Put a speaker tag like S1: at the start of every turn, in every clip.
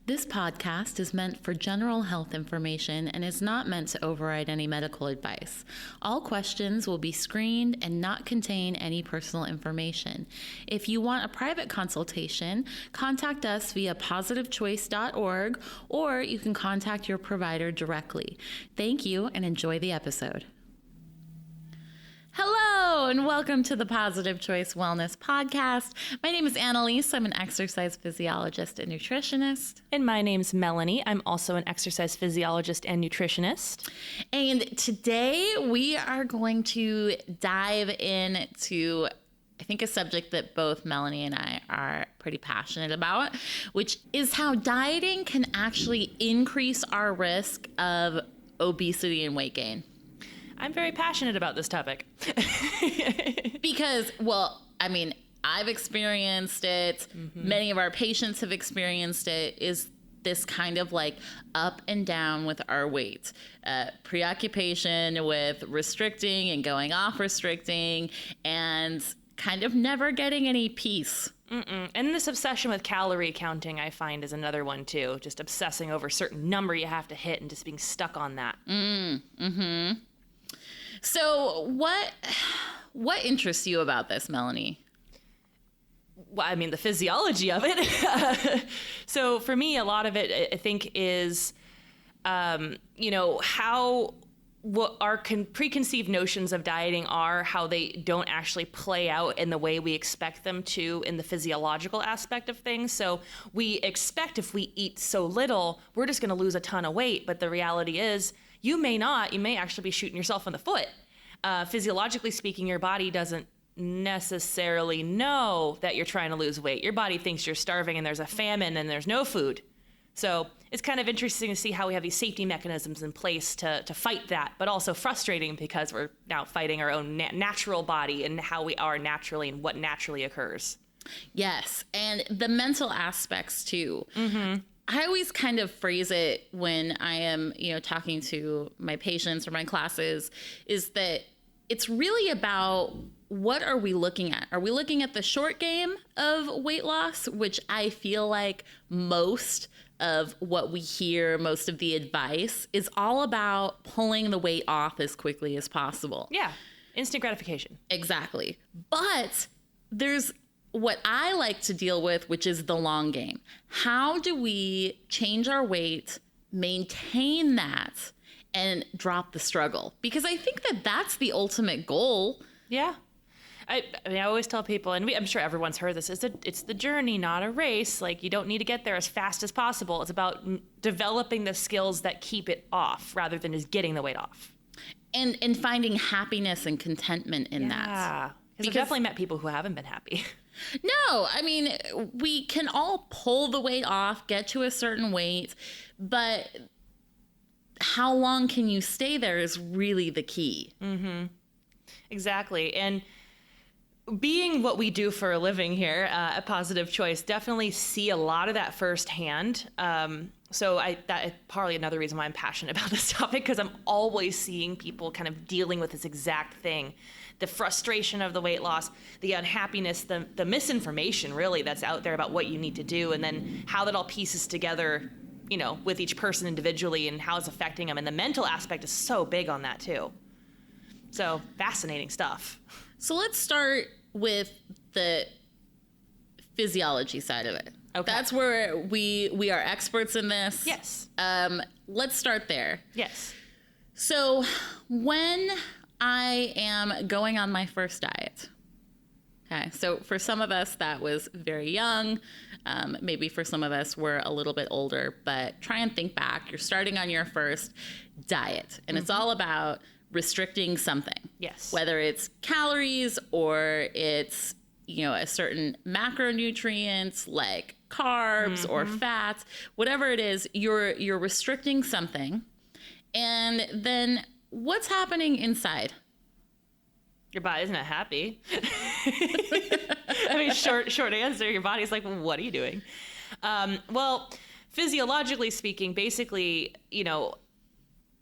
S1: This podcast is meant for general health information and is not meant to override any medical advice. All questions will be screened and not contain any personal information. If you want a private consultation, contact us via positivechoice.org, or you can contact your provider directly. Thank you and enjoy the episode. Hello, and welcome to the Positive Choice Wellness Podcast. My name is Anneliese. I'm an exercise physiologist and nutritionist.
S2: And my name's Melanie. I'm also an exercise physiologist and nutritionist.
S1: And today we are going to dive into, I think, a subject that both Melanie and I are pretty passionate about, which is how dieting can actually increase our risk of obesity and weight gain.
S2: I'm very passionate about this topic.
S1: Because, I've experienced it. Mm-hmm. Many of our patients have experienced it. Is this kind of like up and down with our weight, preoccupation with restricting and going off restricting, and kind of never getting any peace.
S2: And this obsession with calorie counting, I find, is another one too. Just obsessing over a certain number you have to hit and just being stuck on that.
S1: Mm-hmm. So what interests you about this, Melanie?
S2: Well, the physiology of it. So for me, a lot of it, I think, is, what our preconceived notions of dieting are, how they don't actually play out in the way we expect them to in the physiological aspect of things. So we expect if we eat so little, we're just going to lose a ton of weight. But the reality is, you may not. You may actually be shooting yourself in the foot. Physiologically speaking, your body doesn't necessarily know that you're trying to lose weight. Your body thinks you're starving and there's a famine and there's no food. So it's kind of interesting to see how we have these safety mechanisms in place to fight that, but also frustrating because we're now fighting our own natural body and how we are naturally and what naturally occurs.
S1: Yes, and the mental aspects too.
S2: Mm-hmm.
S1: I always kind of phrase it when I am, talking to my patients or my classes, is that it's really about what are we looking at? Are we looking at the short game of weight loss, which I feel like most of what we hear, most of the advice is all about pulling the weight off as quickly as possible.
S2: Yeah, instant gratification.
S1: Exactly. But there's what I like to deal with, which is the long game. How do we change our weight, maintain that, and drop the struggle? Because I think that that's the ultimate goal.
S2: Yeah. I always tell people, and I'm sure everyone's heard this, it's the journey, not a race. Like, you don't need to get there as fast as possible. It's about developing the skills that keep it off rather than just getting the weight off.
S1: And finding happiness and contentment in that.
S2: Yeah. Because I've definitely met people who haven't been happy.
S1: No, we can all pull the weight off, get to a certain weight, but how long can you stay there is really the key.
S2: Mm-hmm. Exactly. And being what we do for a living here at Positive Choice, definitely see a lot of that firsthand. So that is probably another reason why I'm passionate about this topic, because I'm always seeing people kind of dealing with this exact thing. The frustration of the weight loss, the unhappiness, the misinformation really that's out there about what you need to do, and then how that all pieces together, with each person individually and how it's affecting them. And the mental aspect is so big on that too. So fascinating stuff.
S1: So let's start with the physiology side of it.
S2: Okay.
S1: That's where we are experts in this.
S2: Yes.
S1: Let's start there.
S2: Yes.
S1: So when I am going on my first diet, okay, so for some of us that was very young, maybe for some of us we're a little bit older, but try and think back. You're starting on your first diet, and it's all about restricting something.
S2: Yes.
S1: Whether it's calories or it's, a certain macronutrients like carbs or fats, whatever it is, you're restricting something. And then what's happening inside?
S2: Your body's not happy. Short answer, your body's like, well, what are you doing? Well, physiologically speaking, basically,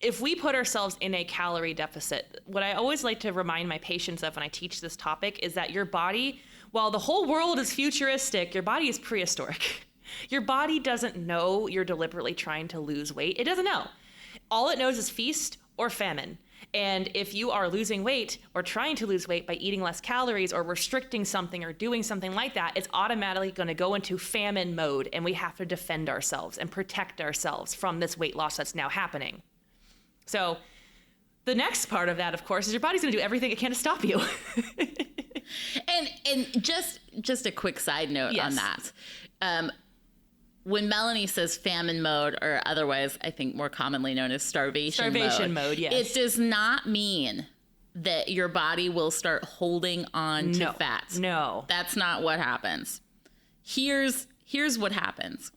S2: if we put ourselves in a calorie deficit, what I always like to remind my patients of when I teach this topic is that your body, while the whole world is futuristic, your body is prehistoric. Your body doesn't know you're deliberately trying to lose weight. It doesn't know. All it knows is feast or famine. And if you are losing weight or trying to lose weight by eating less calories or restricting something or doing something like that, it's automatically going to go into famine mode, and we have to defend ourselves and protect ourselves from this weight loss that's now happening. So the next part of that, of course, is your body's going to do everything it can to stop you.
S1: And just a quick side note on that. When Melanie says famine mode, or otherwise I think more commonly known as starvation mode,
S2: yes.
S1: It does not mean that your body will start holding on to fat.
S2: No.
S1: That's not what happens. Here's what happens.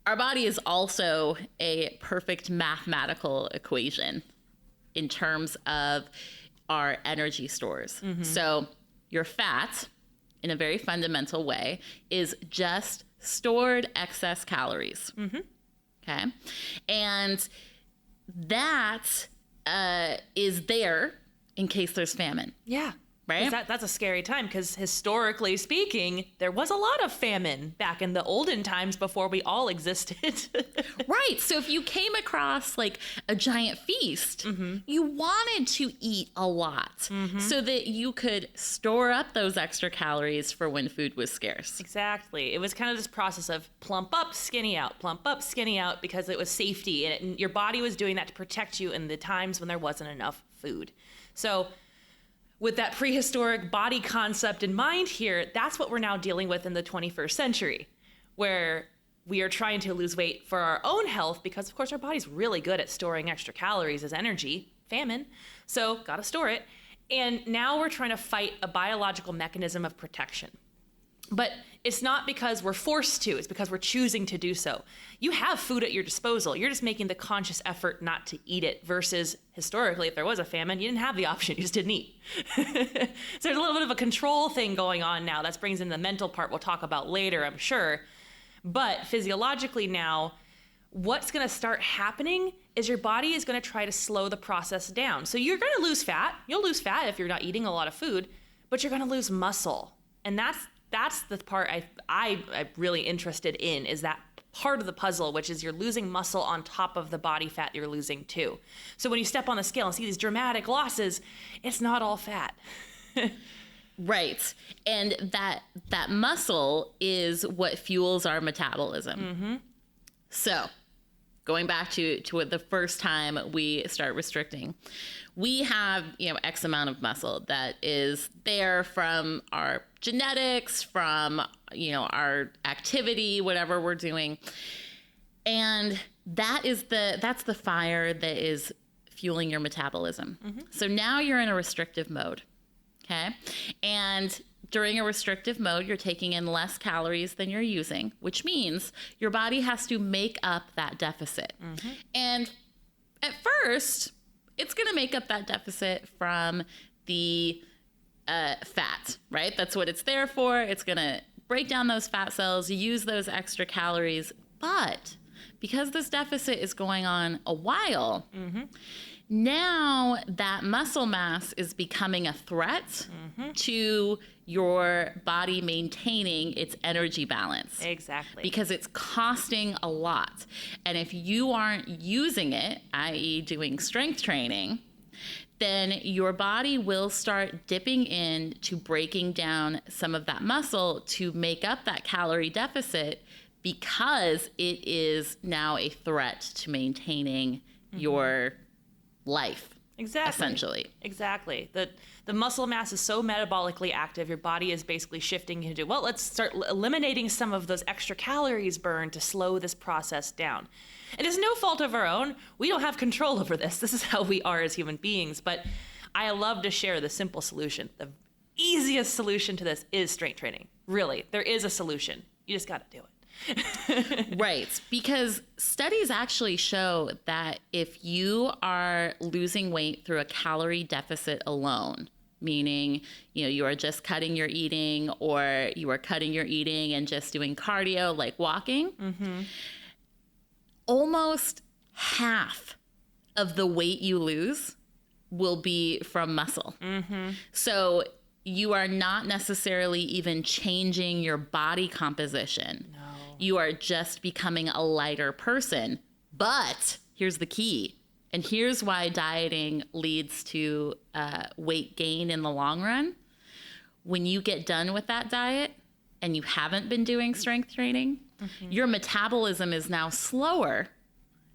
S1: Our body is also a perfect mathematical equation in terms of our energy stores. Mm-hmm. So your fat, in a very fundamental way, is just stored excess calories. Mm-hmm. Okay. And that is there in case there's famine.
S2: Yeah.
S1: Right?
S2: That's a scary time, because historically speaking, there was a lot of famine back in the olden times before we all existed.
S1: Right. So if you came across like a giant feast, mm-hmm. you wanted to eat a lot mm-hmm. so that you could store up those extra calories for when food was scarce.
S2: Exactly. It was kind of this process of plump up, skinny out, because it was safety, and your body was doing that to protect you in the times when there wasn't enough food. So with that prehistoric body concept in mind here, that's what we're now dealing with in the 21st century, where we are trying to lose weight for our own health because, of course, our body's really good at storing extra calories as energy, famine, so gotta store it. And now we're trying to fight a biological mechanism of protection. But it's not because we're forced to, it's because we're choosing to do so. You have food at your disposal. You're just making the conscious effort not to eat it, versus historically, if there was a famine, you didn't have the option, you just didn't eat. So there's a little bit of a control thing going on now. That brings in the mental part we'll talk about later, I'm sure. But physiologically now, what's gonna start happening is your body is gonna try to slow the process down. So you're gonna lose fat. You'll lose fat if you're not eating a lot of food, but you're gonna lose muscle. And that's the part I'm really interested in, is that part of the puzzle, which is you're losing muscle on top of the body fat you're losing too. So when you step on the scale and see these dramatic losses, it's not all fat.
S1: Right. And that muscle is what fuels our metabolism. Mm-hmm. So going back to the first time we start restricting, we have, X amount of muscle that is there from our genetics, from, our activity, whatever we're doing. And that's the fire that is fueling your metabolism. Mm-hmm. So now you're in a restrictive mode. Okay. And during a restrictive mode, you're taking in less calories than you're using, which means your body has to make up that deficit. Mm-hmm. And at first, it's going to make up that deficit from the fat, right? That's what it's there for. It's going to break down those fat cells, use those extra calories. But because this deficit is going on a while, mm-hmm. now that muscle mass is becoming a threat mm-hmm. to your body maintaining its energy balance.
S2: Exactly.
S1: Because it's costing a lot. And if you aren't using it, i.e. doing strength training, then your body will start dipping into breaking down some of that muscle to make up that calorie deficit, because it is now a threat to maintaining mm-hmm. your life.
S2: Exactly.
S1: Essentially.
S2: Exactly. The muscle mass is so metabolically active, your body is basically shifting into, well, let's start eliminating some of those extra calories burned to slow this process down. And it's no fault of our own. We don't have control over this. This is how we are as human beings. But I love to share the simple solution. The easiest solution to this is strength training. Really, there is a solution. You just got to do it.
S1: Right. Because studies actually show that if you are losing weight through a calorie deficit alone, meaning, you are just cutting your eating, or you are cutting your eating and just doing cardio like walking, mm-hmm. almost half of the weight you lose will be from muscle. Mm-hmm. So you are not necessarily even changing your body composition. No. You are just becoming a lighter person. But here's the key. And here's why dieting leads to weight gain in the long run. When you get done with that diet and you haven't been doing strength training, your metabolism is now slower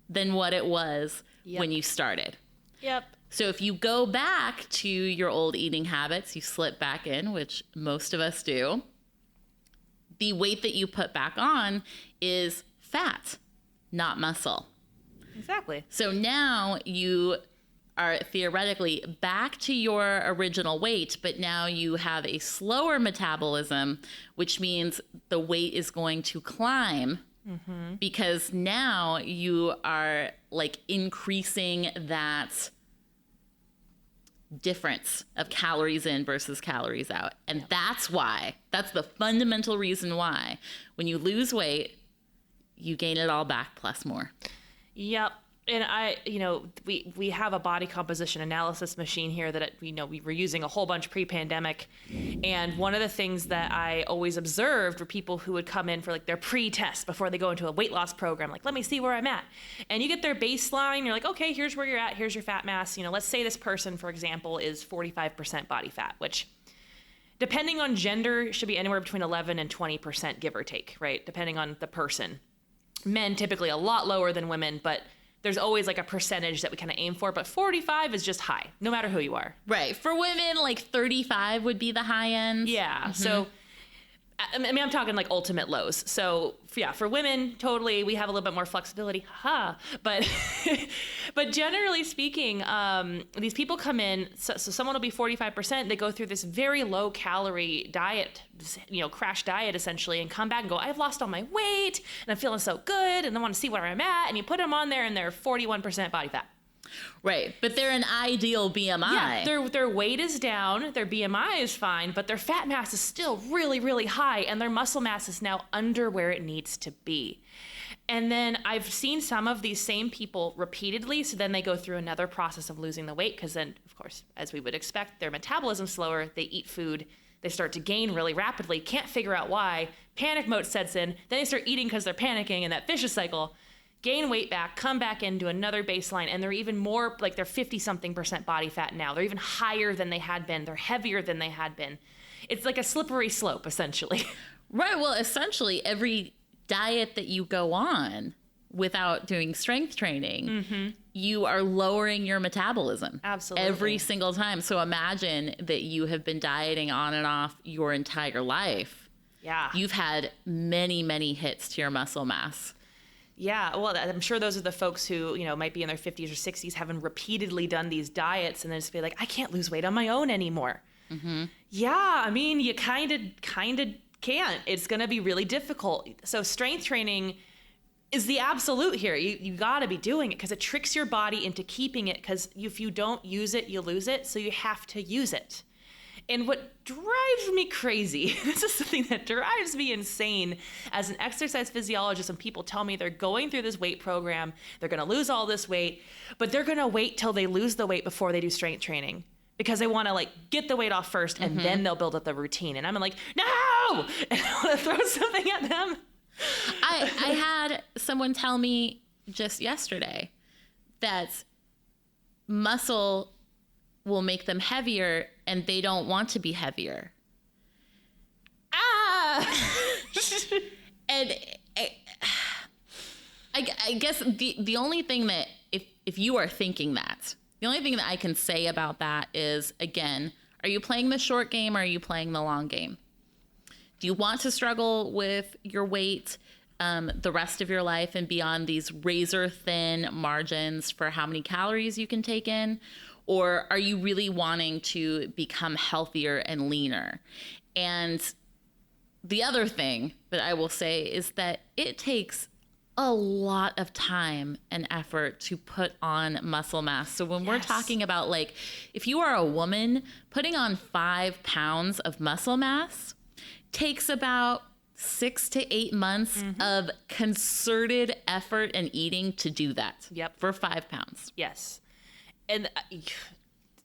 S1: than what it was when you started.
S2: Yep.
S1: So if you go back to your old eating habits, you slip back in, which most of us do, the weight that you put back on is fat, not muscle.
S2: Exactly.
S1: So now you are theoretically back to your original weight, but now you have a slower metabolism, which means the weight is going to climb because now you are like increasing that difference of calories in versus calories out. And that's the fundamental reason why when you lose weight, you gain it all back plus more.
S2: Yep. And we have a body composition analysis machine here that, we were using a whole bunch pre-pandemic. And one of the things that I always observed were people who would come in for like their pre-test before they go into a weight loss program. Like, let me see where I'm at. And you get their baseline. You're like, okay, here's where you're at. Here's your fat mass. Let's say this person, for example, is 45% body fat, which depending on gender should be anywhere between 11 and 20%, give or take, right? Depending on the person. Men typically a lot lower than women, but there's always like a percentage that we kind of aim for, but 45 is just high, no matter who you are.
S1: Right. For women, like 35 would be the high end.
S2: Yeah. So, I'm talking like ultimate lows. So yeah, for women, totally, we have a little bit more flexibility. But, but generally speaking, these people come in, so someone will be 45%, they go through this very low calorie diet, crash diet essentially, and come back and go, I've lost all my weight and I'm feeling so good and I want to see where I'm at. And you put them on there and they're 41% body fat.
S1: Right. But they're an ideal BMI.
S2: Yeah, their weight is down, their BMI is fine, but their fat mass is still really, really high, and their muscle mass is now under where it needs to be. And then I've seen some of these same people repeatedly, so then they go through another process of losing the weight, because then, of course, as we would expect, their metabolism's slower, they eat food, they start to gain really rapidly, can't figure out why, panic mode sets in, then they start eating because they're panicking, and that vicious cycle. Gain weight back, come back into another baseline, and they're even more, like they're 50-something% body fat now. They're even higher than they had been. They're heavier than they had been. It's like a slippery slope, essentially.
S1: Right. Well, essentially, every diet that you go on without doing strength training, you are lowering your metabolism.
S2: Absolutely.
S1: Every single time. So imagine that you have been dieting on and off your entire life.
S2: Yeah.
S1: You've had many, many hits to your muscle mass.
S2: Yeah, well, I'm sure those are the folks who, might be in their 50s or 60s, having repeatedly done these diets, and then just be like, I can't lose weight on my own anymore. Yeah, I mean, you kind of can't. It's going to be really difficult. So strength training is the absolute here. You got to be doing it because it tricks your body into keeping it, because if you don't use it, you lose it. So you have to use it. And what drives me crazy, this is something that drives me insane as an exercise physiologist, when people tell me they're going through this weight program, they're going to lose all this weight, but they're going to wait till they lose the weight before they do strength training because they want to like get the weight off first and then they'll build up the routine. And I'm like, no! And I want to throw something at them.
S1: I had someone tell me just yesterday that muscle will make them heavier and they don't want to be heavier. And I guess the only thing that if you are thinking that, the only thing that I can say about that is, again, are you playing the short game or are you playing the long game? Do you want to struggle with your weight the rest of your life and beyond these razor thin margins for how many calories you can take in? Or are you really wanting to become healthier and leaner? And the other thing that I will say is that it takes a lot of time and effort to put on muscle mass. So when we're talking about, like, if you are a woman, putting on 5 pounds of muscle mass takes about 6 to 8 months of concerted effort and eating to do that.
S2: Yep.
S1: For 5 pounds.
S2: Yes. And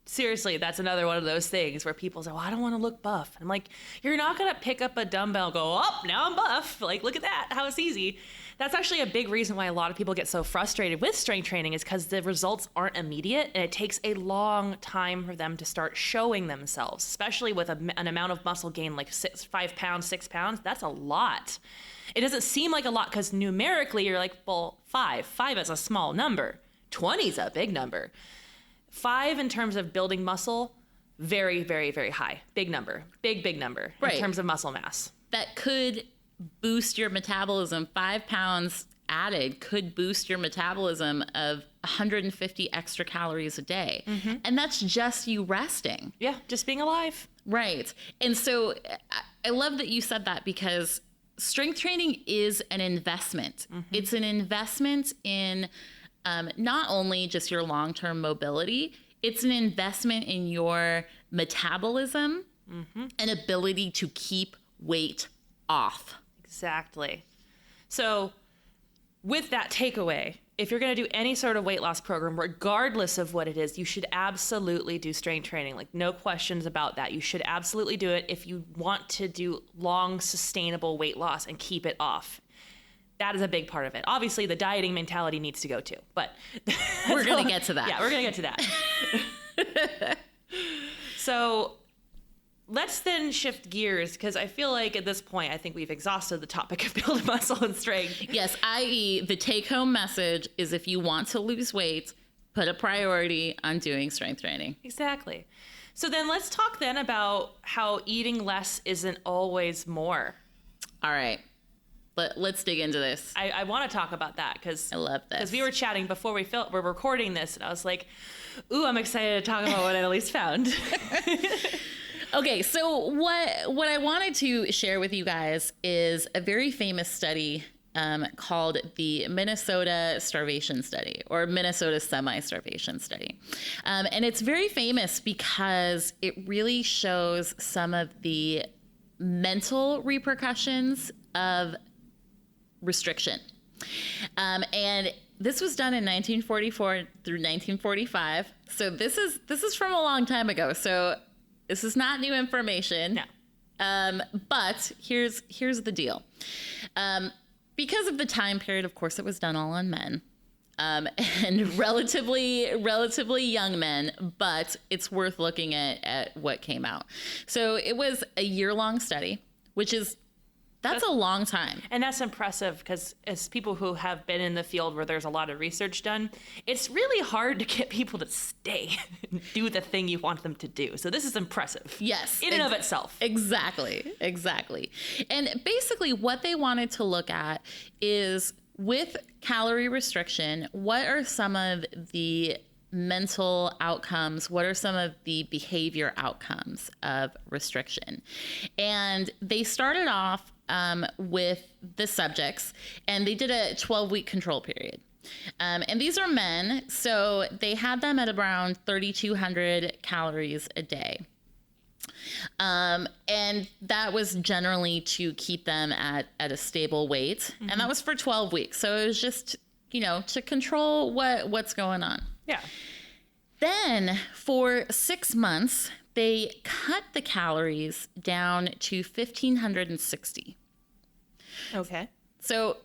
S2: Seriously, that's another one of those things where people say, well, I don't want to look buff. I'm like, you're not going to pick up a dumbbell and go, oh, now I'm buff. Like, look at that, how it's easy. That's actually a big reason why a lot of people get so frustrated with strength training, is because the results aren't immediate, and it takes a long time for them to start showing themselves, especially with an amount of muscle gain like 5 pounds, 6 pounds. That's a lot. It doesn't seem like a lot because numerically you're like, well, 5 is a small number. 20 is a big number. 5 in terms of building muscle, very, very, very high. Big number. Big number in terms of muscle mass.
S1: That could boost your metabolism. 5 pounds added could boost your metabolism of 150 extra calories a day. Mm-hmm. And that's just you resting.
S2: Yeah, just being alive.
S1: Right. And so I love that you said that, because strength training is an investment. Mm-hmm. It's an investment in not only just your long-term mobility, it's an investment in your metabolism and ability to keep weight off.
S2: Exactly. So with that takeaway, if you're going to do any sort of weight loss program, regardless of what it is, you should absolutely do strength training. Like, no questions about that. You should absolutely do it if you want to do long, sustainable weight loss and keep it off. That is a big part of it. Obviously, the dieting mentality needs to go too, but
S1: we're going to get to that.
S2: Yeah, we're going to get to that. So let's then shift gears, because I feel like at this point, I think we've exhausted the topic of building muscle and strength.
S1: Yes, i.e. the take-home message is, if you want to lose weight, put a priority on doing strength training.
S2: Exactly. So then let's talk then about how eating less isn't always more.
S1: All right. Let's dig into this.
S2: I want to talk about that because
S1: I love this.
S2: Because we were chatting before we're recording this, and I was like, "Ooh, I'm excited to talk about what Anneliese found."
S1: Okay, so what I wanted to share with you guys is a very famous study called the Minnesota Starvation Study, or Minnesota Semi-Starvation Study, and it's very famous because it really shows some of the mental repercussions of restriction. And this was done in 1944 through 1945. So this is from a long time ago. So this is not new information.
S2: No.
S1: But here's the deal. Because of the time period, of course, it was done all on men. And relatively young men, but it's worth looking at what came out. So it was a year-long study, which is That's a long time.
S2: And that's impressive because as people who have been in the field where there's a lot of research done, it's really hard to get people to stay and do the thing you want them to do. So this is impressive.
S1: Yes.
S2: In and of itself.
S1: Exactly. And basically what they wanted to look at is, with calorie restriction, what are some of the mental outcomes? What are some of the behavior outcomes of restriction? And they started off with the subjects, and they did a 12-week control period. And these are men, so they had them at around 3,200 calories a day. And that was generally to keep them at a stable weight. Mm-hmm. And that was for 12 weeks. So it was just, to control what's going on.
S2: Yeah.
S1: Then for 6 months, they cut the calories down to 1,560.
S2: Okay.
S1: So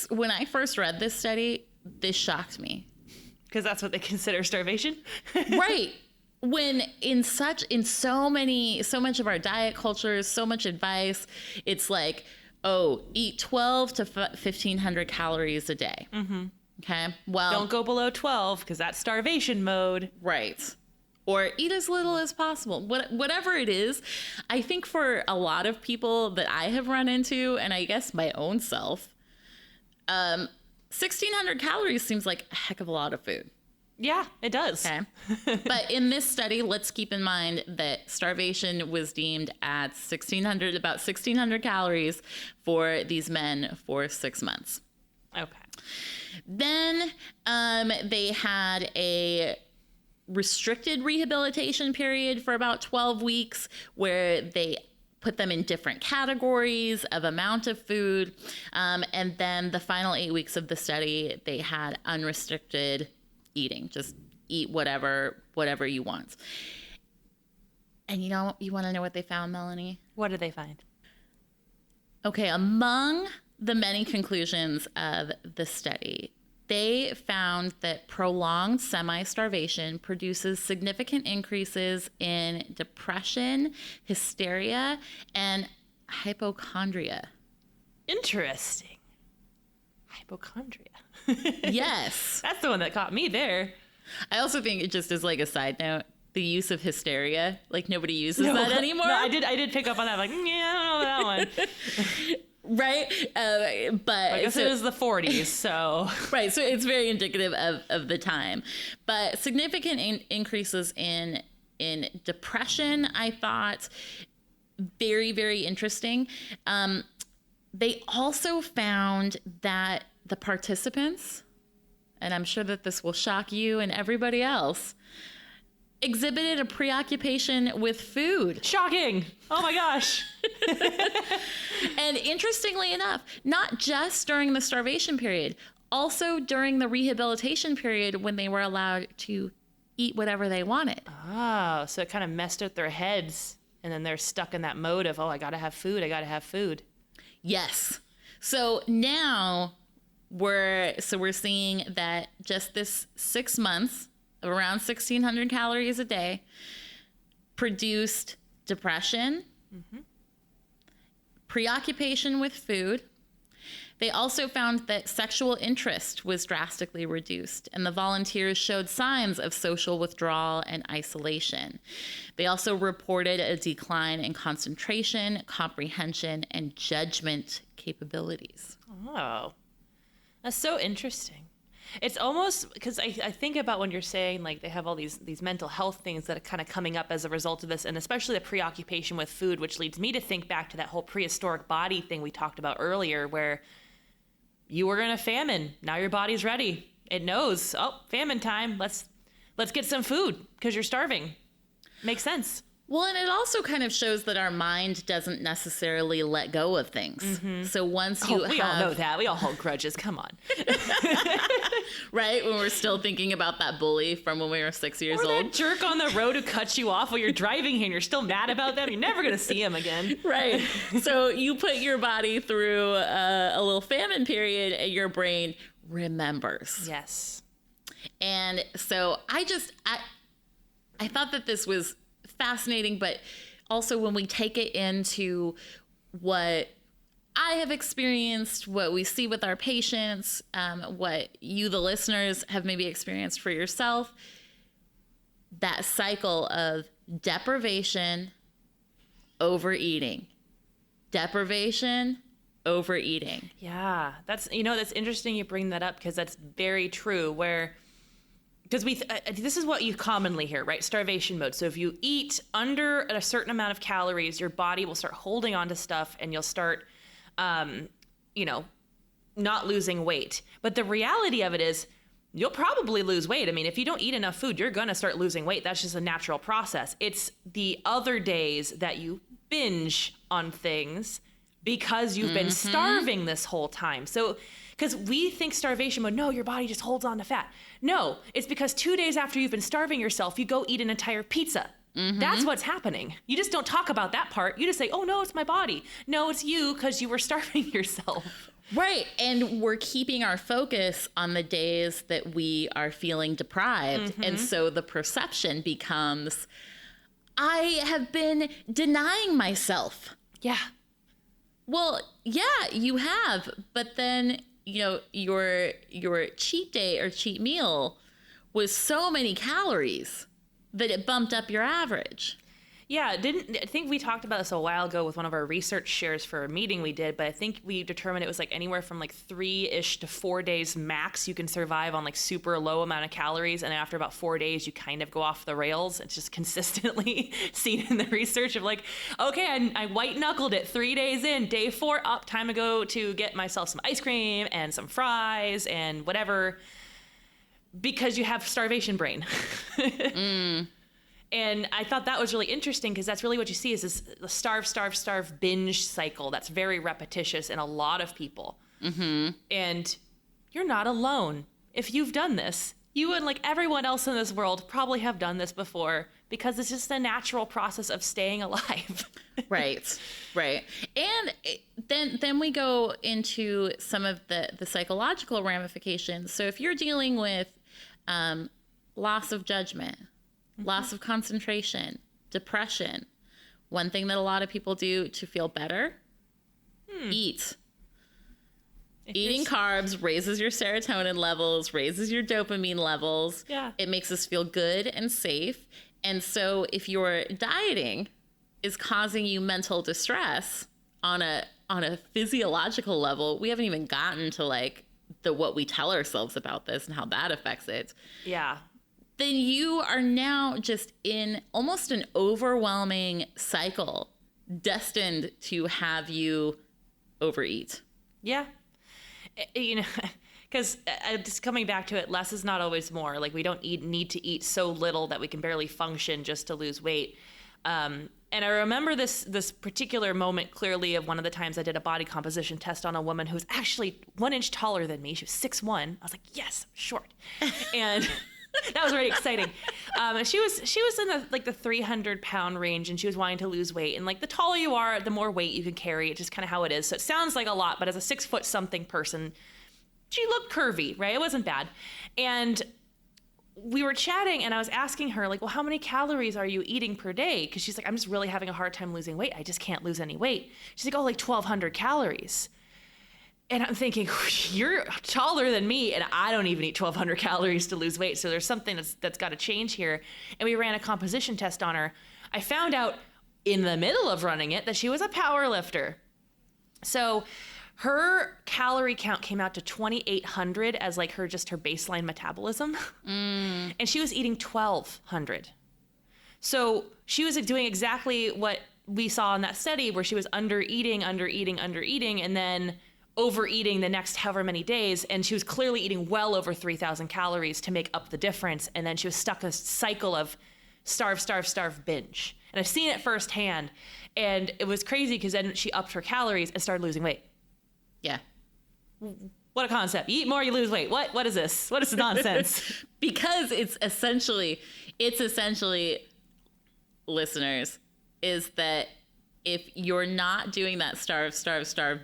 S1: when I first read this study, this shocked me.
S2: Because that's what they consider starvation?
S1: Right. When so much of our diet culture, so much advice, it's like, eat 12 to 1,500 calories a day. Mm-hmm. Okay. Well,
S2: don't go below 12 because that's starvation mode.
S1: Right. Or eat as little as possible. Whatever it is, I think for a lot of people that I have run into, and I guess my own self, 1,600 calories seems like a heck of a lot of food.
S2: Yeah, it does.
S1: Okay. But in this study, let's keep in mind that starvation was deemed at about 1,600 calories for these men for 6 months.
S2: Okay.
S1: Then they had a restricted rehabilitation period for about 12 weeks where they put them in different categories of amount of food. And then the final 8 weeks of the study, they had unrestricted eating, just eat whatever you want. And you want to know what they found, Melanie?
S2: What did they find?
S1: Okay, among the many conclusions of the study, they found that prolonged semi-starvation produces significant increases in depression, hysteria, and hypochondria.
S2: Interesting. Hypochondria.
S1: Yes.
S2: That's the one that caught me there.
S1: I also think it just is like a side note, the use of hysteria, like nobody uses that anymore.
S2: No, I did pick up on that. Like, yeah, I don't know that one.
S1: Right? But
S2: I guess it was the 40s, so.
S1: Right, so it's very indicative of the time. But significant increases in depression, I thought, very, very interesting. They also found that the participants, and I'm sure that this will shock you and everybody else, exhibited a preoccupation with food.
S2: Shocking. Oh my gosh.
S1: And interestingly enough, not just during the starvation period, also during the rehabilitation period when they were allowed to eat whatever they wanted.
S2: Oh, so it kind of messed with their heads, and then they're stuck in that mode of, I gotta have food.
S1: Yes. So now we're seeing that just this 6 months of around 1,600 calories a day produced depression, preoccupation with food. They also found that sexual interest was drastically reduced, and the volunteers showed signs of social withdrawal and isolation. They also reported a decline in concentration, comprehension, and judgment capabilities.
S2: Oh, that's so interesting. It's almost because I think about when you're saying like they have all these mental health things that are kind of coming up as a result of this, and especially the preoccupation with food, which leads me to think back to that whole prehistoric body thing we talked about earlier, where you were in a famine. Now your body's ready. It knows, famine time. Let's get some food because you're starving. Makes sense.
S1: Well, and it also kind of shows that our mind doesn't necessarily let go of things. So once
S2: we all know that. We all hold grudges. Come on.
S1: Right? When we're still thinking about that bully from when we were 6 years old.
S2: That jerk on the road who cuts you off while you're driving here and you're still mad about them. You're never going to see him again.
S1: Right. So you put your body through a little famine period and your brain remembers.
S2: Yes.
S1: And so I thought that this was fascinating, but also when we take it into what I have experienced, what we see with our patients, what you, the listeners, have maybe experienced for yourself, that cycle of deprivation, overeating, deprivation, overeating.
S2: Yeah, that's interesting you bring that up because that's very true. Because this is what you commonly hear, right? Starvation mode. So if you eat under a certain amount of calories, your body will start holding on to stuff and you'll start, not losing weight. But the reality of it is you'll probably lose weight. I mean, if you don't eat enough food, you're going to start losing weight. That's just a natural process. It's the other days that you binge on things because you've been starving this whole time. So, because we think starvation mode, no, your body just holds on to fat. No, it's because 2 days after you've been starving yourself, you go eat an entire pizza. That's what's happening. You just don't talk about that part. You just say, oh, no, it's my body. No, it's you because you were starving yourself.
S1: Right. And we're keeping our focus on the days that we are feeling deprived. And so the perception becomes, I have been denying myself.
S2: Yeah.
S1: Well, yeah, you have. But then, your cheat day or cheat meal was so many calories that it bumped up your average.
S2: Yeah, I think we talked about this a while ago with one of our research shares for a meeting we did, but I think we determined it was like anywhere from like 3-ish to 4 days max you can survive on like super low amount of calories, and after about 4 days you kind of go off the rails. It's just consistently seen in the research of like, okay, I white-knuckled it 3 days in, day 4, time to go to get myself some ice cream and some fries and whatever, because you have starvation brain. And I thought that was really interesting because that's really what you see is this starve binge cycle that's very repetitious in a lot of people. And you're not alone. If you've done this, you and like everyone else in this world probably have done this before, because it's just a natural process of staying alive.
S1: Right. And then we go into some of the psychological ramifications. So if you're dealing with loss of judgment, loss of concentration, depression, one thing that a lot of people do to feel better, eat. Eating carbs raises your serotonin levels, raises your dopamine levels.
S2: Yeah.
S1: It makes us feel good and safe. And so if your dieting is causing you mental distress on a physiological level, we haven't even gotten to like what we tell ourselves about this and how that affects it.
S2: Yeah.
S1: Then you are now just in almost an overwhelming cycle destined to have you overeat.
S2: Yeah. You know, because just coming back to it, less is not always more. Like, we don't need to eat so little that we can barely function just to lose weight. And I remember this particular moment clearly of one of the times I did a body composition test on a woman who was actually 1 inch taller than me. She was 6'1". I was like, yes, I'm short. And that was very exciting. She was in the 300-pound range, and she was wanting to lose weight. And like, the taller you are, the more weight you can carry. It's just kind of how it is. So it sounds like a lot, but as a 6-foot-something person, she looked curvy, right? It wasn't bad. And we were chatting, and I was asking her, like, well, how many calories are you eating per day? Because she's like, I'm just really having a hard time losing weight. I just can't lose any weight. She's like, oh, like 1,200 calories. And I'm thinking, you're taller than me, and I don't even eat 1,200 calories to lose weight. So there's something that's got to change here. And we ran a composition test on her. I found out in the middle of running it that she was a power lifter. So her calorie count came out to 2,800 as like her baseline metabolism. And she was eating 1,200. So she was doing exactly what we saw in that study, where she was under eating, and then overeating the next however many days. And she was clearly eating well over 3,000 calories to make up the difference. And then she was stuck in a cycle of starve, binge. And I've seen it firsthand. And it was crazy, because then she upped her calories and started losing weight.
S1: Yeah.
S2: What a concept. You eat more, you lose weight. What is this? What is this nonsense?
S1: Because it's essentially, listeners, is that if you're not doing that starve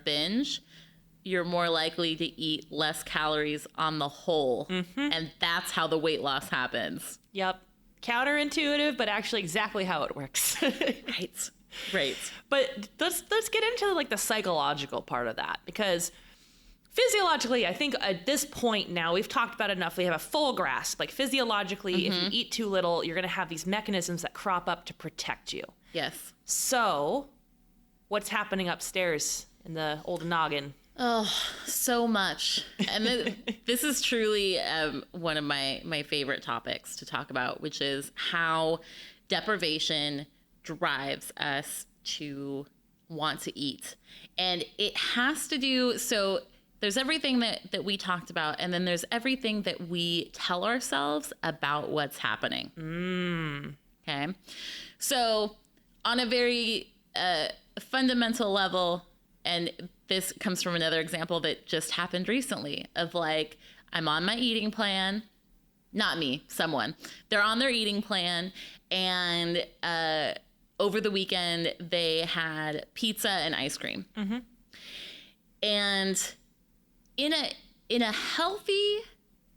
S1: binge, you're more likely to eat less calories on the whole. And that's how the weight loss happens.
S2: Yep. Counterintuitive, but actually exactly how it works.
S1: Right.
S2: But let's get into like the psychological part of that, because physiologically, I think at this point now, we've talked about it enough. We have a full grasp. Like, physiologically, if you eat too little, you're going to have these mechanisms that crop up to protect you.
S1: Yes.
S2: So what's happening upstairs in the old noggin?
S1: Oh, so much. And this is truly one of my favorite topics to talk about, which is how deprivation drives us to want to eat. And it has to do, so there's everything that we talked about, and then there's everything that we tell ourselves about what's happening. Okay. So on a very fundamental level, and this comes from another example that just happened recently of like, I'm on my eating plan. Not me, someone. They're on their eating plan, and over the weekend they had pizza and ice cream. And in a healthy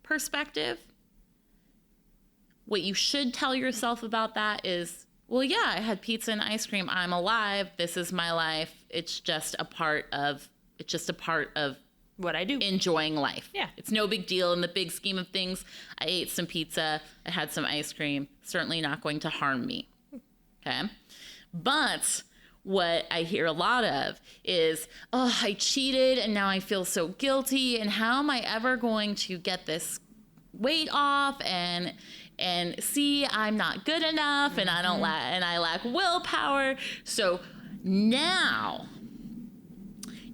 S1: perspective, what you should tell yourself about that is, well, yeah, I had pizza and ice cream. I'm alive. This is my life. It's just a part of
S2: What I do.
S1: Enjoying life.
S2: Yeah.
S1: It's no big deal in the big scheme of things. I ate some pizza. I had some ice cream. Certainly not going to harm me. Okay. But what I hear a lot of is, oh, I cheated and now I feel so guilty. And how am I ever going to get this weight off? And see, I'm not good enough, and I lack willpower. So now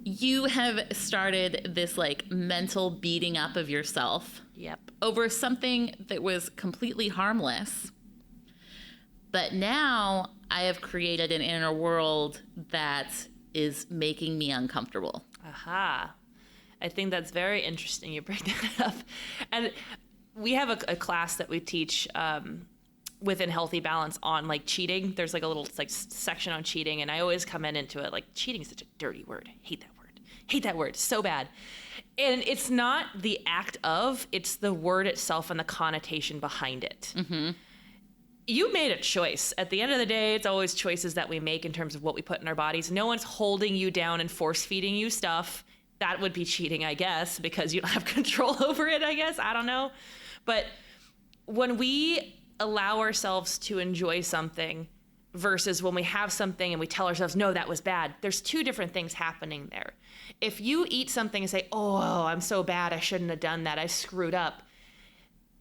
S1: you have started this like mental beating up of yourself.
S2: Yep.
S1: Over something that was completely harmless. But now I have created an inner world that is making me uncomfortable.
S2: Aha. I think that's very interesting you bring that up. And we have a class that we teach within Healthy Balance on like cheating. There's like a little like section on cheating, and I always come into it like cheating is such a dirty word. Hate that word so bad. And it's not the act of, it's the word itself and the connotation behind it. Mm-hmm. You made a choice. At the end of the day, it's always choices that we make in terms of what we put in our bodies. No one's holding you down and force feeding you stuff. That would be cheating, I guess, because you don't have control over it, I guess. I don't know. But when we allow ourselves to enjoy something versus when we have something and we tell ourselves, no, that was bad, there's two different things happening there. If you eat something and say, oh, I'm so bad, I shouldn't have done that, I screwed up.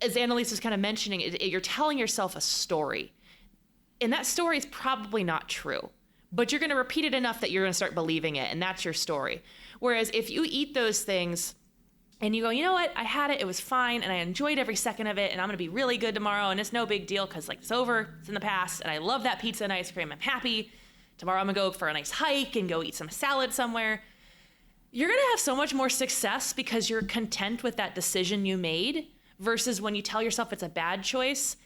S2: As Anneliese was kind of mentioning, you're telling yourself a story. And that story is probably not true. But you're going to repeat it enough that you're going to start believing it, and that's your story. Whereas if you eat those things and you go, you know what, I had it, it was fine, and I enjoyed every second of it, and I'm going to be really good tomorrow, and it's no big deal because like it's over, it's in the past, and I love that pizza and ice cream, I'm happy. Tomorrow I'm going to go for a nice hike and go eat some salad somewhere. You're going to have so much more success because you're content with that decision you made versus when you tell yourself it's a bad choice,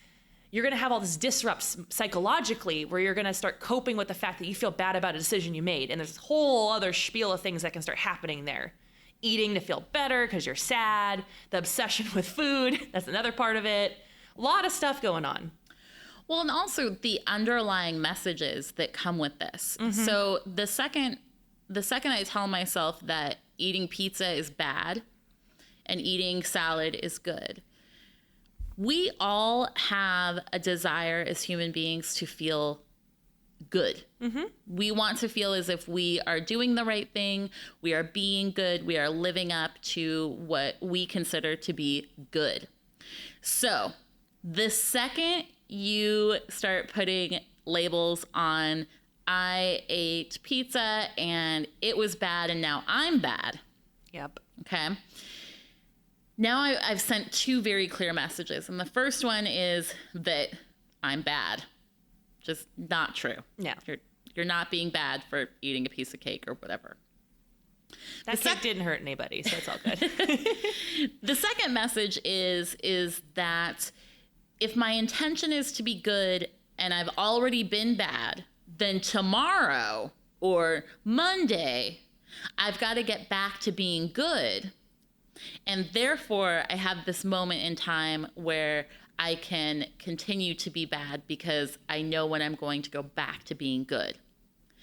S2: you're going to have all this disrupts psychologically where you're going to start coping with the fact that you feel bad about a decision you made. And there's a whole other spiel of things that can start happening there. Eating to feel better because you're sad, the obsession with food, that's another part of it. A lot of stuff going on.
S1: Well, and also the underlying messages that come with this. Mm-hmm. So the second I tell myself that eating pizza is bad and eating salad is good, we all have a desire as human beings to feel good. Mm-hmm. We want to feel as if we are doing the right thing, we are being good, we are living up to what we consider to be good. So the second you start putting labels on, I ate pizza and it was bad and now I'm bad.
S2: Yep.
S1: Okay. Now I've sent two very clear messages. And the first one is that I'm bad. Just not true.
S2: Yeah.
S1: You're not being bad for eating a piece of cake or whatever.
S2: That cake didn't hurt anybody, so it's all good.
S1: The second message is that if my intention is to be good and I've already been bad, then tomorrow or Monday, I've got to get back to being good. And therefore, I have this moment in time where I can continue to be bad because I know when I'm going to go back to being good.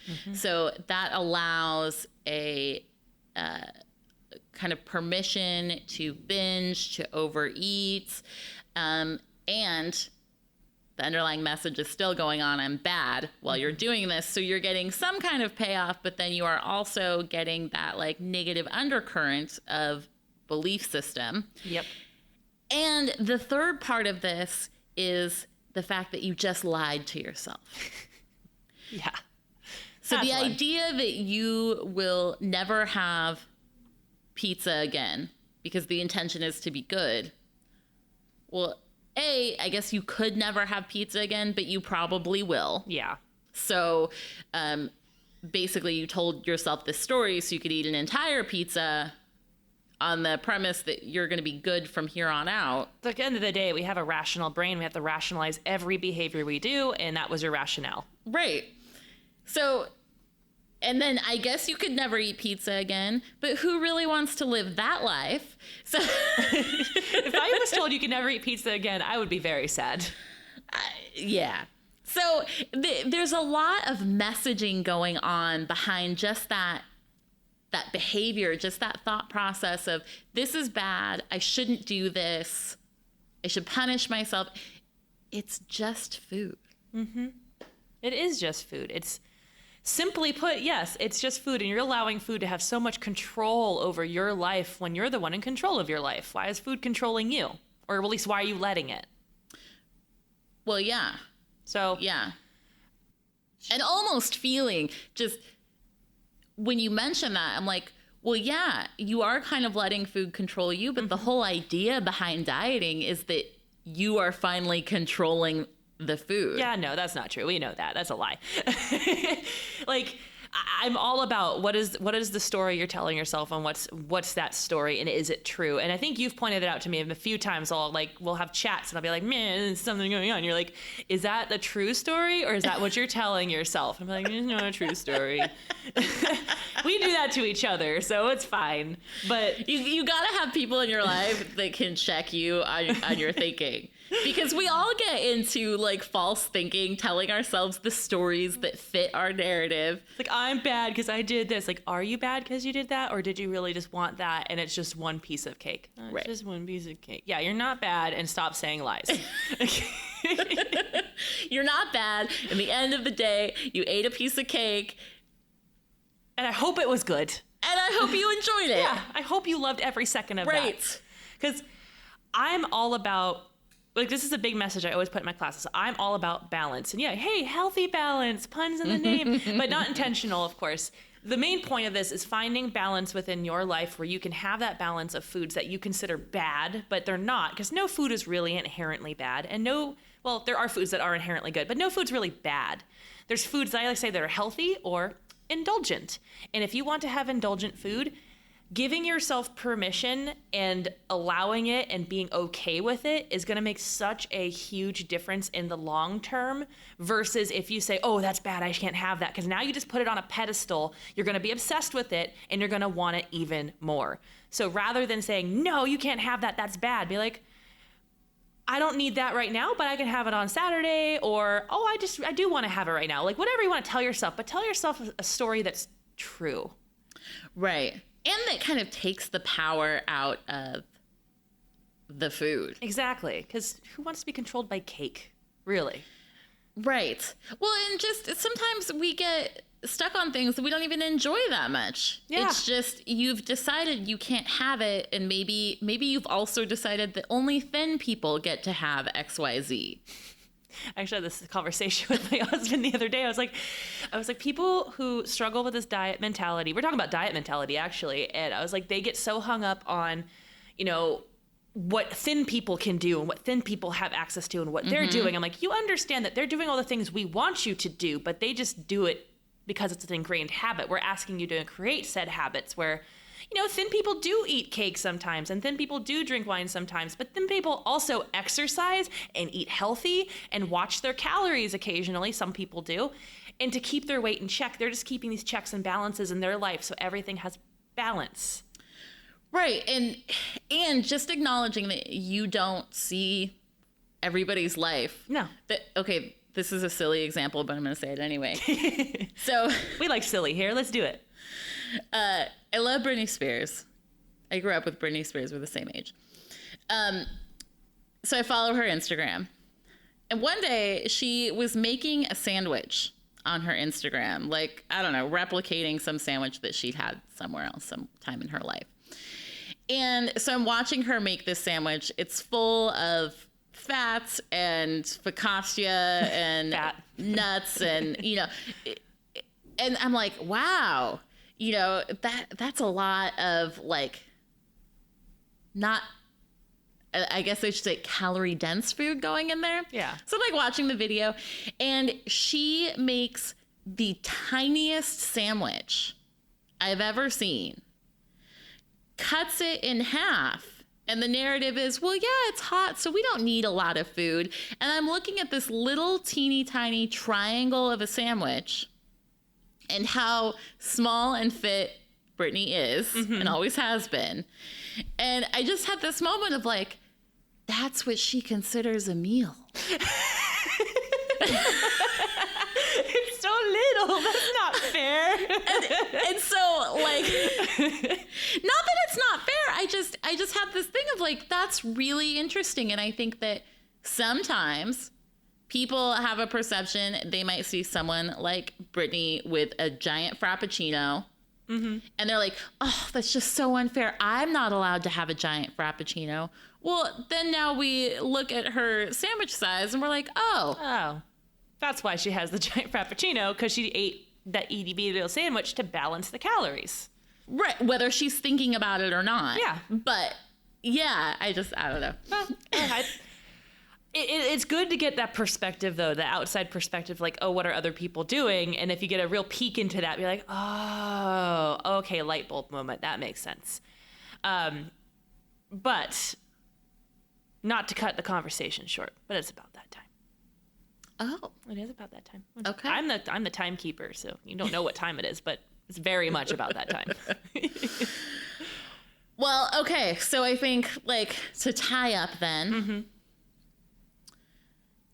S1: Mm-hmm. So that allows a kind of permission to binge, to overeat, and the underlying message is still going on, I'm bad, while you're doing this. So you're getting some kind of payoff, but then you are also getting that like negative undercurrent of belief system.
S2: Yep.
S1: And the third part of this is the fact that you just lied to yourself.
S2: Yeah.
S1: So the idea that you will never have pizza again because the intention is to be good. Well, I guess you could never have pizza again, but you probably will.
S2: Yeah.
S1: So basically you told yourself this story so you could eat an entire pizza on the premise that you're going to be good from here on out.
S2: At the end of the day, we have a rational brain. We have to rationalize every behavior we do, and that was your rationale.
S1: Right. So, and then I guess you could never eat pizza again, but who really wants to live that life? So
S2: if I was told you could never eat pizza again, I would be very sad.
S1: Yeah. So there's a lot of messaging going on behind just that behavior, just that thought process of this is bad, I shouldn't do this, I should punish myself. It's just food.
S2: Mm-hmm. It is just food. It's simply put, yes, it's just food, and you're allowing food to have so much control over your life when you're the one in control of your life. Why is food controlling you? Or at least why are you letting it?
S1: Well, yeah.
S2: So
S1: yeah. And almost feeling just when you mention that, I'm like, well, yeah, you are kind of letting food control you, but the whole idea behind dieting is that you are finally controlling the food.
S2: Yeah, no, that's not true. We know that. That's a lie. Like, I'm all about what is the story you're telling yourself, and what's that story, and is it true? And I think you've pointed it out to me a few times. We'll have chats and I'll be like, man, there's something going on. You're like, is that the true story, or is that what you're telling yourself? I'm like, it's not a true story. We do that to each other, so it's fine. But
S1: you gotta have people in your life that can check you on your thinking. Because we all get into like false thinking, telling ourselves the stories that fit our narrative.
S2: Like, I'm bad because I did this. Like, are you bad because you did that? Or did you really just want that and it's just one piece of cake? It's
S1: right.
S2: Just one piece of cake. Yeah, you're not bad, and stop saying lies.
S1: You're not bad. In the end of the day, you ate a piece of cake.
S2: And I hope it was good.
S1: And I hope you enjoyed it.
S2: Yeah, I hope you loved every second of that.
S1: Right.
S2: Because I'm all about... Like, this is a big message I always put in my classes. I'm all about balance. And yeah, hey, healthy balance, puns in the name, but not intentional, of course. The main point of this is finding balance within your life where you can have that balance of foods that you consider bad, but they're not, because no food is really inherently bad. And there are foods that are inherently good, but no food's really bad. There's foods that I like to say that are healthy or indulgent. And if you want to have indulgent food, giving yourself permission and allowing it and being okay with it is going to make such a huge difference in the long term versus if you say, oh, that's bad, I can't have that. Because now you just put it on a pedestal, you're going to be obsessed with it, and you're going to want it even more. So rather than saying, no, you can't have that, that's bad, be like, I don't need that right now, but I can have it on Saturday, or, oh, I do want to have it right now. Like, whatever you want to tell yourself, but tell yourself a story that's true.
S1: Right. And that kind of takes the power out of the food.
S2: Exactly. Because who wants to be controlled by cake? Really?
S1: Right. Well, and just sometimes we get stuck on things that we don't even enjoy that much.
S2: Yeah. It's
S1: just you've decided you can't have it, and maybe you've also decided that only thin people get to have XYZ.
S2: I actually had this conversation with my husband the other day. I was like, people who struggle with this diet mentality, we're talking about diet mentality actually, and I was like, they get so hung up on, what thin people can do and what thin people have access to and what they're doing. I'm like, you understand that they're doing all the things we want you to do, but they just do it because it's an ingrained habit. We're asking you to create said habits where, thin people do eat cake sometimes, and thin people do drink wine sometimes, but thin people also exercise and eat healthy and watch their calories occasionally. Some people do. And to keep their weight in check, they're just keeping these checks and balances in their life so everything has balance.
S1: Right. And just acknowledging that you don't see everybody's life.
S2: No.
S1: Okay, this is a silly example, but I'm going to say it anyway. So
S2: we like silly here. Let's do it.
S1: I love Britney Spears. I grew up with Britney Spears. We're the same age. So I follow her Instagram. And one day she was making a sandwich on her Instagram. Like, I don't know, replicating some sandwich that she'd had somewhere else sometime in her life. And so I'm watching her make this sandwich. It's full of fats and focaccia and nuts and, and I'm like, wow. That's a lot of not, I guess I should say calorie dense food going in there.
S2: Yeah.
S1: So I'm watching the video, and she makes the tiniest sandwich I've ever seen, cuts it in half. And the narrative is, well, yeah, it's hot, so we don't need a lot of food. And I'm looking at this little teeny tiny triangle of a sandwich, and how small and fit Britney is and always has been. And I just had this moment of that's what she considers a meal.
S2: It's so little. That's not fair.
S1: and so not that it's not fair. I just have this thing of that's really interesting. And I think that sometimes people have a perception, they might see someone like Britney with a giant Frappuccino, and they're like, oh, that's just so unfair. I'm not allowed to have a giant Frappuccino. Well, then now we look at her sandwich size and we're like, oh.
S2: That's why she has the giant Frappuccino, because she ate that itty bitty little sandwich to balance the calories.
S1: Right, whether she's thinking about it or not.
S2: Yeah.
S1: But, yeah, I don't know.
S2: It's good to get that perspective, though, the outside perspective, like, oh, what are other people doing? And if you get a real peek into that, you're like, oh, okay, light bulb moment. That makes sense. But not to cut the conversation short, but it's about that time.
S1: Oh,
S2: it is about that time.
S1: Okay.
S2: I'm the timekeeper, so you don't know what time it is, but it's very much about that time.
S1: Well, okay. So I think, like, to tie up then,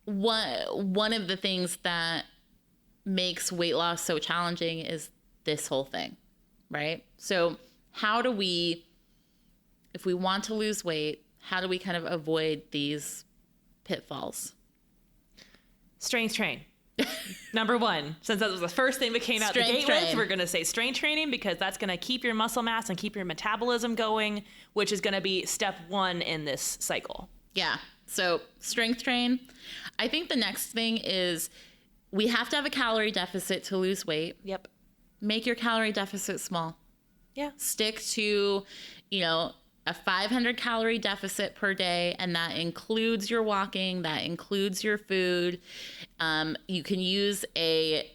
S1: one of the things that makes weight loss so challenging is this whole thing, right? So how do we, if we want to lose weight, how do we kind of avoid these pitfalls?
S2: Strength train. Number one, since that was the first thing we came out the gate with, we're going to say strength training, because that's going to keep your muscle mass and keep your metabolism going, which is going to be step one in this cycle.
S1: Yeah. So strength train. I think the next thing is we have to have a calorie deficit to lose weight.
S2: Yep.
S1: Make your calorie deficit small.
S2: Yeah.
S1: Stick to, a 500 calorie deficit per day, and that includes your walking, that includes your food. You can use a,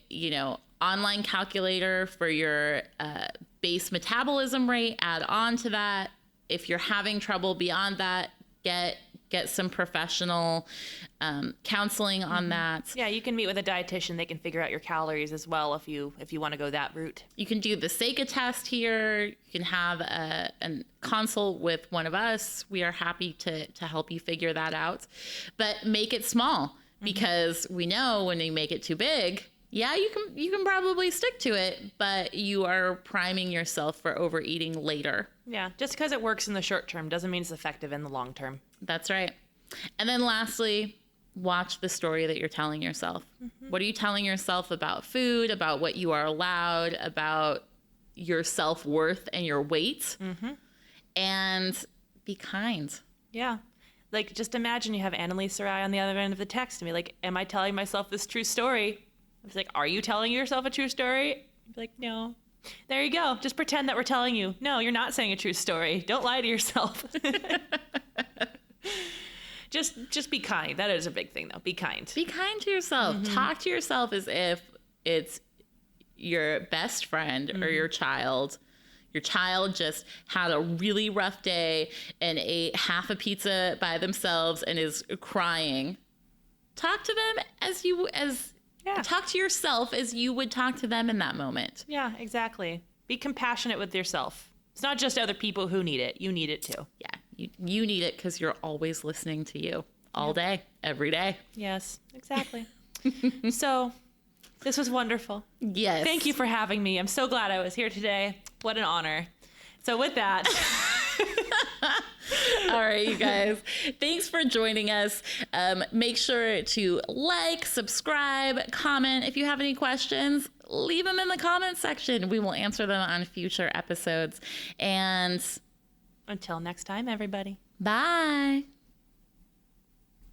S1: online calculator for your base metabolism rate, add on to that. If you're having trouble beyond that, get some professional counseling on that.
S2: Yeah, you can meet with a dietitian. They can figure out your calories as well if you want to go that route.
S1: You can do the Seika test here. You can have a consult with one of us. We are happy to help you figure that out. But make it small, because we know when you make it too big, yeah, you can probably stick to it, but you are priming yourself for overeating later.
S2: Yeah, just because it works in the short term doesn't mean it's effective in the long term.
S1: That's right. And then lastly, watch the story that you're telling yourself. What are you telling yourself about food, about what you are allowed, about your self-worth and your weight? And be kind.
S2: Yeah. Like, just imagine you have Anneliese or I on the other end of the text and be like, am I telling myself this true story? I was like, are you telling yourself a true story? I'd be like, no. There you go. Just pretend that we're telling you. No, you're not saying a true story. Don't lie to yourself. Just be kind. That is a big thing, though. Be kind.
S1: Be kind to yourself. Talk to yourself as if it's your best friend or your child. Your child just had a really rough day and ate half a pizza by themselves and is crying. Talk to them talk to yourself as you would talk to them in that moment.
S2: Yeah, exactly. Be compassionate with yourself. It's not just other people who need it. You need it too.
S1: Yeah, you need it because you're always listening to you all day, every day.
S2: Yes, exactly. So this was wonderful.
S1: Yes.
S2: Thank you for having me. I'm so glad I was here today. What an honor. So with that...
S1: All right, you guys. Thanks for joining us. Make sure to like, subscribe, comment. If you have any questions, leave them in the comment section. We will answer them on future episodes. And
S2: until next time, everybody.
S1: Bye.